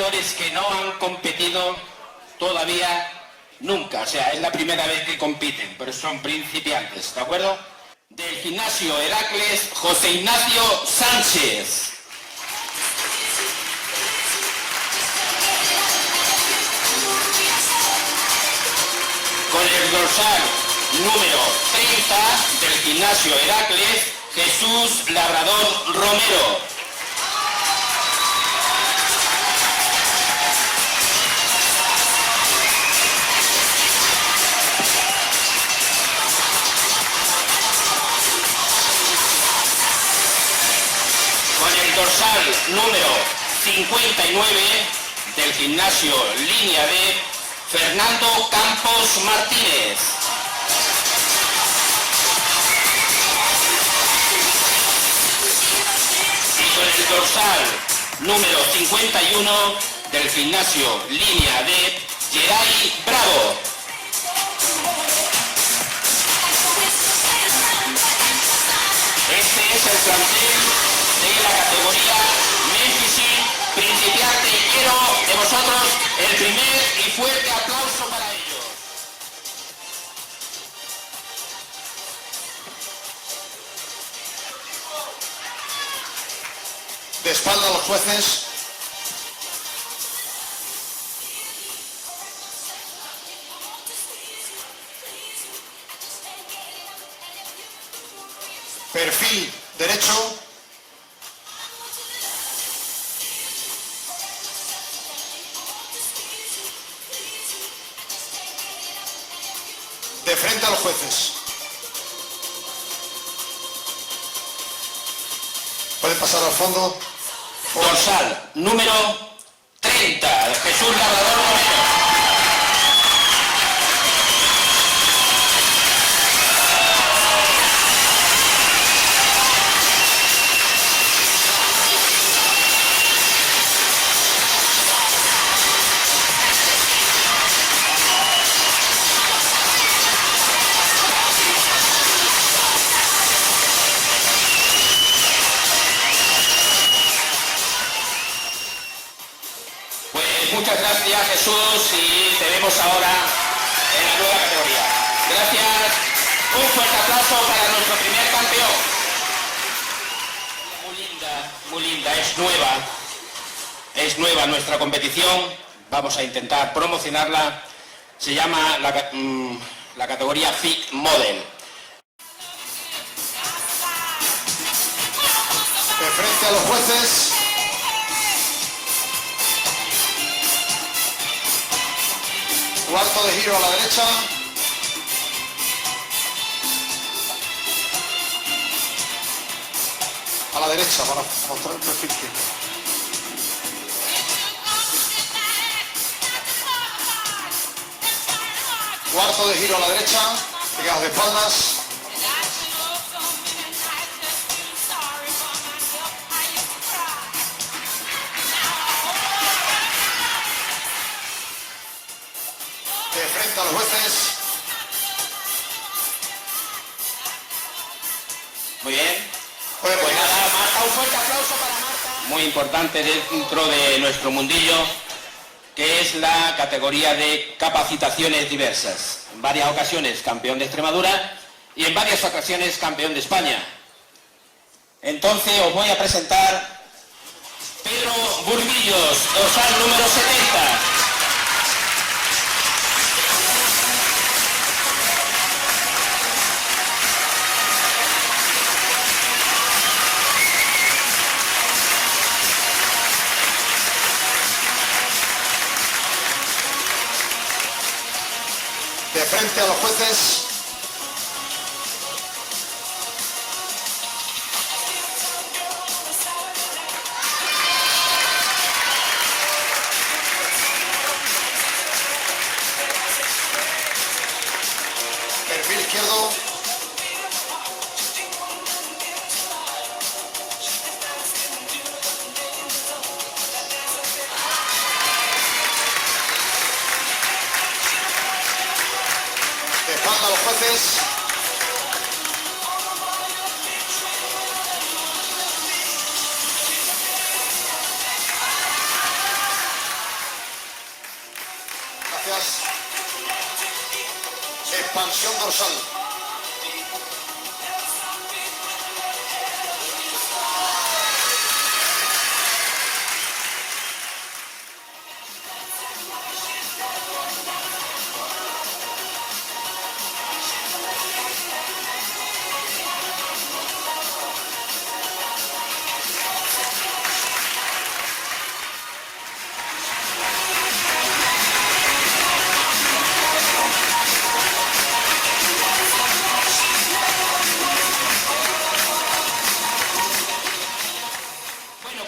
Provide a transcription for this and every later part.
competidores que no han competido todavía nunca, o sea, es la primera vez que compiten, pero son principiantes, ¿de acuerdo? Del gimnasio Heracles, José Ignacio Sánchez. Con el dorsal número 30 del gimnasio Heracles, Jesús Labrador Romero. Dorsal número 59 del gimnasio Línea D, Fernando Campos Martínez. Y con el dorsal número 51 del gimnasio Línea D, Geray Bravo. Este es el plantel de la categoría Memphis principiante. Quiero de vosotros el primer y fuerte aplauso para ellos. De espalda a los jueces. Perfil derecho. De frente a los jueces. Pueden pasar al fondo. Dorsal número 30, Jesús Labrador Romero. Muchas gracias, Jesús, y te vemos ahora en la nueva categoría. Gracias. Un fuerte aplauso para nuestro primer campeón. Muy linda, es nueva nuestra competición. Vamos a intentar promocionarla. Se llama la categoría Fit Model. De frente a los jueces. Cuarto de giro a la derecha. A la derecha para mostrar el perfil. Cuarto de giro a la derecha. Pegados de espaldas. De frente a los jueces. Muy bien. Pues nada, Marta, un fuerte aplauso para Marta. Muy importante dentro de nuestro mundillo, que es la categoría de capacitaciones diversas. En varias ocasiones campeón de Extremadura y en varias ocasiones campeón de España. Entonces os voy a presentar Pedro Burguillos, dorsal número 70. De frente a los jueces. Perfil izquierdo. De espalda a los jueces. Gracias. Expansión dorsal.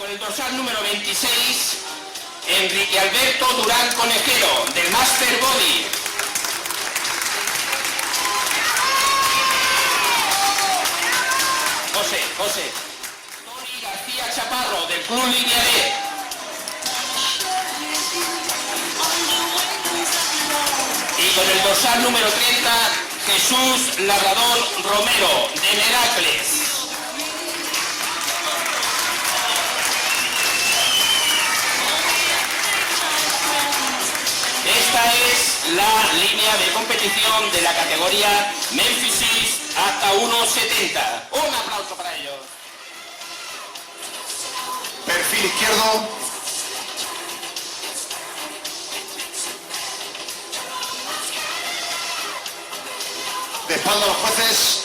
El dorsal número 26, Enrique Alberto Durán Conejero, del Master Body. José. Tony García Chaparro, del Club Línea D. Y con el dorsal número 30, Jesús Labrador Romero, de Heracles. Esta es la línea de competición de la categoría Memphis hasta 1,70. Un aplauso para ellos. Perfil izquierdo. De espalda a los jueces.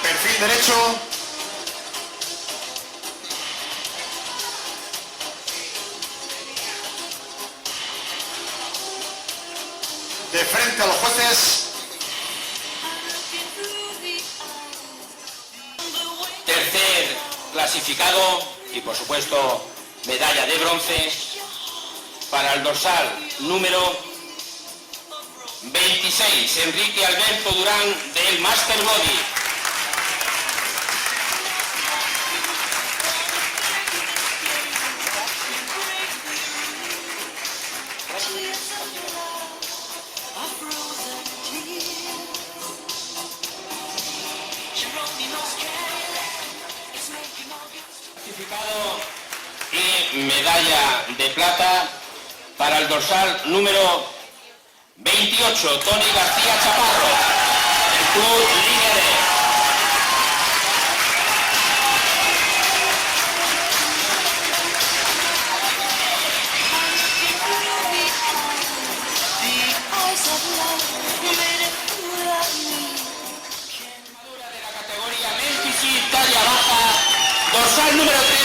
Perfil derecho. De frente a los jueces. Tercer clasificado y por supuesto medalla de bronce para el dorsal número 26, Enrique Alberto Durán, del Master Body. Clasificado y medalla de plata para el dorsal número 28, Tony García Chaparro, del Club Línea D. De la categoría Memphis, talla baja, dorsal número 3.